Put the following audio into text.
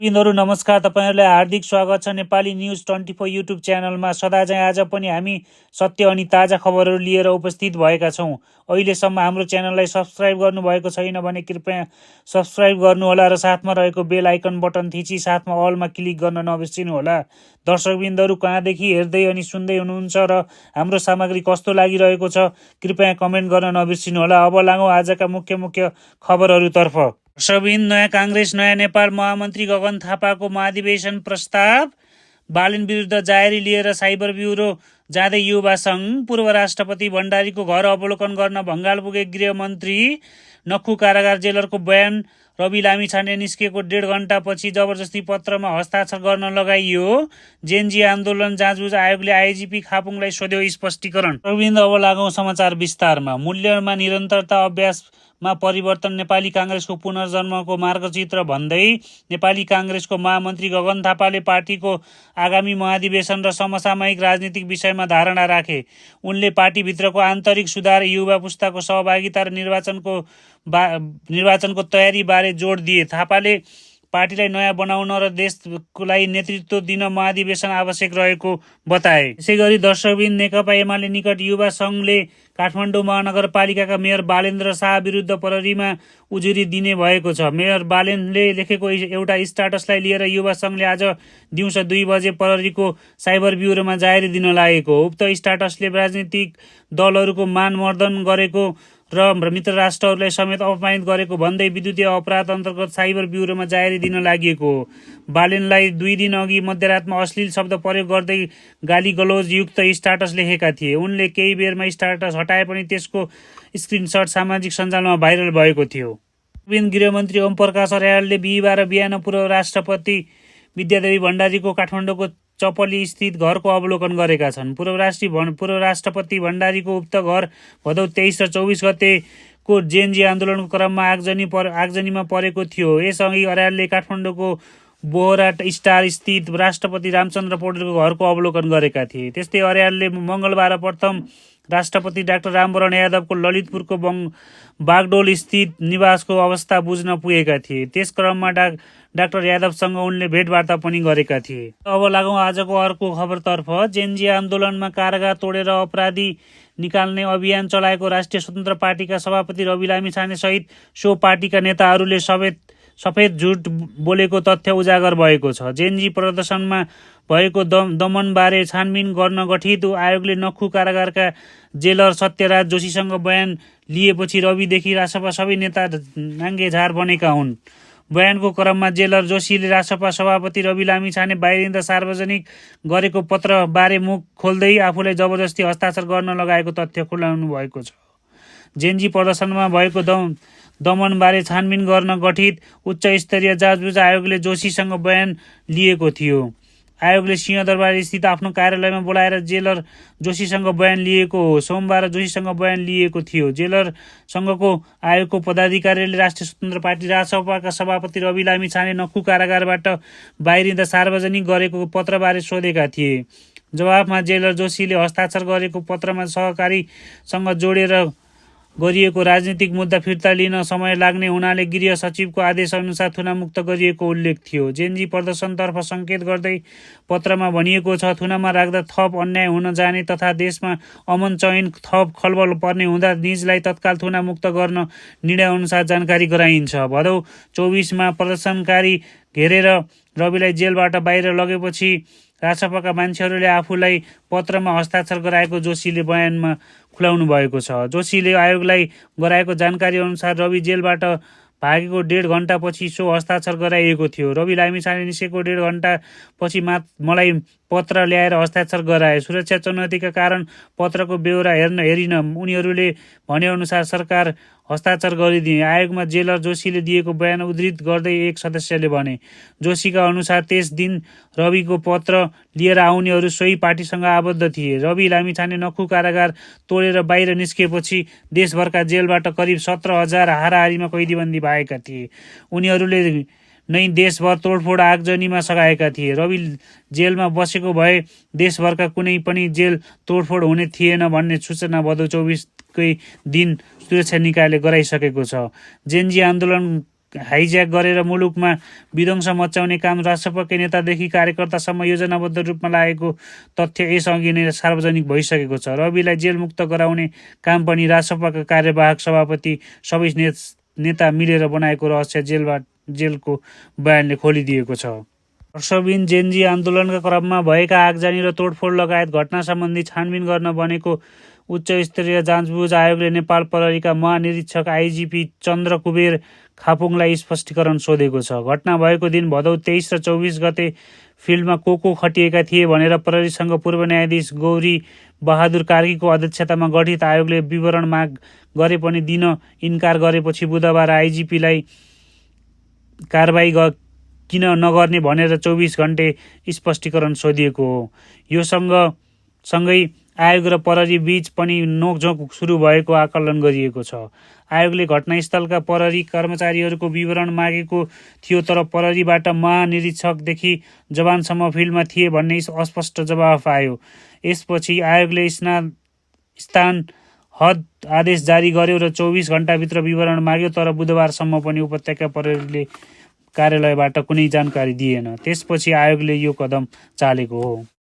बिन्दुहरू नमस्कार, तपाईहरुलाई हार्दिक स्वागत छ नेपाली न्युज 24 युट्युब च्यानलमा। सदाझै आज पनि हामी सत्य अनि ताजा खबरहरू लिएर उपस्थित भएका छौं। अहिलेसम्म हाम्रो च्यानललाई सब्स्क्राइब गर्नुभएको छैन भने कृपया सब्स्क्राइब गर्नुहोला र साथमा रहेको बेल आइकन बटन थिची साथमा अलमा क्लिक गर्न नबिर्सिनुहोला। दर्शकबिन्दुहरू कहाँदेखि हेर्दै अनि सुन्दै हुनुहुन्छ र हाम्रो सामग्री कस्तो लागिरहेको छ कृपया कमेन्ट गर्न नबिर्सिनुहोला। अब लागौं आजका मुख्य खबरहरूतर्फ। दर्शकबिन, नयाँ काङ्ग्रेस नयाँ नेपाल महामन्त्री गगन थापाको महाधिवेशन प्रस्ताव, बालेन विरुद्ध जाहेरी लिएर साइबर ब्युरो जाँदै युवा सङ्घ, पूर्व राष्ट्रपति भण्डारीको घर अवलोकन गर्न भङ्गाल पुगे गृहमन्त्री, नक्खु कारागार जेलरको बयान, रवि लामिछाने निस्केको 1.5 घण्टापछि जबरजस्ती पत्रमा हस्ताक्षर गर्न लगाइयो, जेनजी आन्दोलन जाँचबुझ आयोगले आइजिपी खापुङलाई सोध्यो स्पष्टीकरण। अब लागौं समाचार विस्तारमा। मूल्यमा निरन्तरता, अभ्यासमा परिवर्तन, नेपाली काङ्ग्रेसको पुनर्जन्मको मार्गचित्र भन्दै नेपाली काङ्ग्रेसको महामन्त्री गगन थापाले पार्टीको आगामी महाधिवेशन र समसामयिक राजनीतिक विषयमा धारणा राखे। उनले पार्टीभित्रको आन्तरिक सुधार, युवा पुस्ताको सहभागिता र निर्वाचनको तयारी बारे जोड दिए। थापाले पार्टीलाई नयाँ बनाउन र देशलाई नेतृत्व दिन महाधिवेशन आवश्यक रहेको बताए। यसैगरी दर्शकबिन, नेकपा एमाले निकट युवा सङ्घले काठमाडौँ महानगरपालिकाका मेयर बालेन्द्र शाह विरुद्ध प्रहरीमा उजुरी दिने भएको छ। मेयर बालेनले लेखेको एउटा स्ट्याटसलाई लिएर युवा सङ्घले आज दिउँसो 2 बजे प्रहरीको साइबर ब्युरोमा जाहेरी दिन लागेको। उक्त स्ट्याटसले राजनीतिक दलहरूको मानमर्दन गरेको र मित्र राष्ट्रहरूलाई समेत अपमानित गरेको भन्दै विद्युतीय अपराध अन्तर्गत साइबर ब्युरोमा जाहेरी दिन लागि बालेनलाई 2 दिन अघि मध्यरातमा अश्लील शब्द प्रयोग गर्दै गाली गलौज युक्त स्ट्याटस लेखेका थिए। उनले केही बेरमा स्ट्याटस हटाए पनि त्यसको स्क्रिनसट सामाजिक सञ्जालमा भाइरल भएको थियो। गृहमन्त्री ओम प्रकाश अर्यालले बिहिबार बिहान पूर्व राष्ट्रपति विद्यादेवी भण्डारीको काठमाडौँको चपली स्थित घरको अवलोकन गरेका छन्। पूर्व राष्ट्रपति भण्डारीको उक्त घर भदौ 23 र 24 गतेको जेनजी आन्दोलनको क्रममा आगजनीमा परेको थियो। यसअघि अर्यालले काठमाडौँको बोहरा स्टार स्थित राष्ट्रपति रामचन्द्र पौडेलको घरको अवलोकन गरेका थिए। त्यस्तै अर्यालले मङ्गलबार प्रथम राष्ट्रपति डाक्टर रामवरण यादवको ललितपुरको बागडोल स्थित निवासको अवस्था बुझ्न पुगेका थिए। त्यस क्रममा डाक्टर यादवसँग उनले भेटवार्ता पनि गरेका थिए। अब लागौं आजको अर्को खबरतर्फ। जेनजी आन्दोलनमा कारागार तोडेर अपराधी निकाल्ने अभियान चलाएको राष्ट्रिय स्वतन्त्र पार्टीका सभापति रवि लामिछाने सहित सो पार्टीका नेताहरूले सफेद झुट बोलेको तथ्य उजागर भएको छ। जेनजी प्रदर्शनमा भएको दमनबारे छानबिन गर्न गठित आयोगले नक्खु कारागारका जेलर सत्यराज जोशीसँग बयान लिएपछि रविदेखि रासपा सबै नेता नाङ्गे झार बनेका हुन्। बयानको क्रममा जेलर जोशीले रासपा सभापति रवि लामिछाने बाहिरिँदा सार्वजनिक गरेको पत्र बारे मुख खोल्दै आफूलाई जबरजस्ती हस्ताक्षर गर्न लगाएको तथ्य खुलाउनु भएको छ। जेनजी प्रदर्शनमा भएको दमनबारे छानबिन गर्न गठित उच्च स्तरीय जाँचबुझ आयोगले जोशीसँग बयान लिएको थियो। आयोगले सिंहदरबार स्थित आफ्नो कार्यालयमा बोलाएर जेलर जोशीसँग बयान लिएको हो। सोमबार जोशीसँग बयान लिएको थियो। जेलरसँगको आयोगको पदाधिकारीले राष्ट्रिय स्वतन्त्र पार्टी रासपाका सभापति रवि लामिछाने नक्खु कारागारबाट बाहिरिँदा सार्वजनिक गरेको पत्रबारे सोधेका थिए। जवाफमा जेलर जोशीले हस्ताक्षर गरेको पत्रमा सहकारीसँग जोडेर गरिएको राजनीतिक मुद्दा फिर्ता लिन समय लाग्ने हुनाले गृह सचिवको आदेशअनुसार थुनामुक्त गरिएको उल्लेख थियो। जेनजी प्रदर्शनतर्फ सङ्केत गर्दै पत्रमा भनिएको छ, थुनामा राख्दा थप अन्याय हुन जाने तथा देशमा अमन चयन थप खलबल पर्ने हुँदा निजलाई तत्काल थुनामुक्त गर्न निर्णयअनुसार जानकारी गराइन्छ। भदौ 24 मा प्रदर्शनकारी घेरेर रविलाई जेलबाट बाहिर लगेपछि रासपाका मान्छेहरूले आफूलाई पत्रमा हस्ताक्षर गराएको जोशीले बयानमा खुलाउनु भएको छ। जोशीले आयोगलाई गराएको जानकारी अनुसार रवि जेलबाट भागेको 1.5 घण्टापछि सो हस्ताक्षर गराइएको थियो। रवि लामिछाने निस्केको 1.5 घण्टापछि मलाई पत्र ल्याएर हस्ताक्षर गराए। सुरक्षा चुनौतीका कारण पत्रको बेहोरा हेरिन उनीहरूले भनेअनुसार सरकार हस्ताक्षर गरिदिए। आयोगमा जेलर जोशीले दिएको बयान उद्धृत गर्दै एक सदस्यले भने, जोशीका अनुसार त्यस दिन रविको पत्र लिएर आउनेहरू सोही पार्टीसँग आबद्ध थिए। रवि लामिछाने नक्खु कारागार तोडेर बाहिर निस्केपछि देशभरका जेलबाट करिब 17,000 हाराहारीमा कैदीबन्दी भएका थिए। उनीहरूले नै देशभर तोडफोड आगजनीमा सघाएका थिए। रवि जेलमा बसेको भए देशभरका कुनै पनि जेल तोडफोड हुने थिएन भन्ने सूचना भदौ 24 कै दिन सुरक्षा निकायले गराइसकेको छ। जेनजी आन्दोलन हाइज्याक गरेर मुलुकमा विध्वंस मचाउने काम राजसपाकै नेतादेखि कार्यकर्तासम्म योजनाबद्ध रूपमा लागेको तथ्य यसअघि नै सार्वजनिक भइसकेको छ। रविलाई जेलमुक्त गराउने काम पनि राजसपाका कार्यवाहक सभापति सबै नेता मिलेर बनाएको रहस्य जेलको बयानले खोलिदिएको छ। वर्षबिन जेनजी आन्दोलनका क्रममा भएका आगजनी र तोडफोड लगायत घटना सम्बन्धी छानबिन गर्न बनेको उच्च स्तरीय जाँचबुझ आयोगले नेपाल प्रहरीका महानिरीक्षक आइजिपी चन्द्र कुबेर खापुङलाई स्पष्टीकरण सोधेको छ। घटना भएको दिन भदौ 23 र 24 गते फिल्डमा को खटिएका थिए भनेर प्रहरीसँग पूर्व न्यायाधीश गौरी बहादुर कार्कीको अध्यक्षतामा गठित आयोगले विवरण माग गरे पनि दिन इन्कार गरेपछि बुधबार आइजिपीलाई कारबाही किन नगर्ने भनेर 24 घण्टे स्पष्टीकरण सोधिएको हो। यो सँगै आयोग र प्रहरी बीच पनि नोकझोक सुरु भएको आकलन गरिएको छ। आयोगले घटनास्थलका प्रहरी कर्मचारीहरूको विवरण मागेको थियो, तर प्रहरीबाट महानिरीक्षकदेखि जवानसम्म फिल्डमा थिए भन्ने अस्पष्ट जवाफ आयो। यसपछि आयोगले स्थान हद आदेश जारी गर्यो र 24 घण्टाभित्र विवरण माग्यो, तर बुधबारसम्म पनि उपत्यका प्रहरीले कार्यालयबाट कुनै जानकारी दिएन। त्यसपछि आयोगले यो कदम चालेको हो।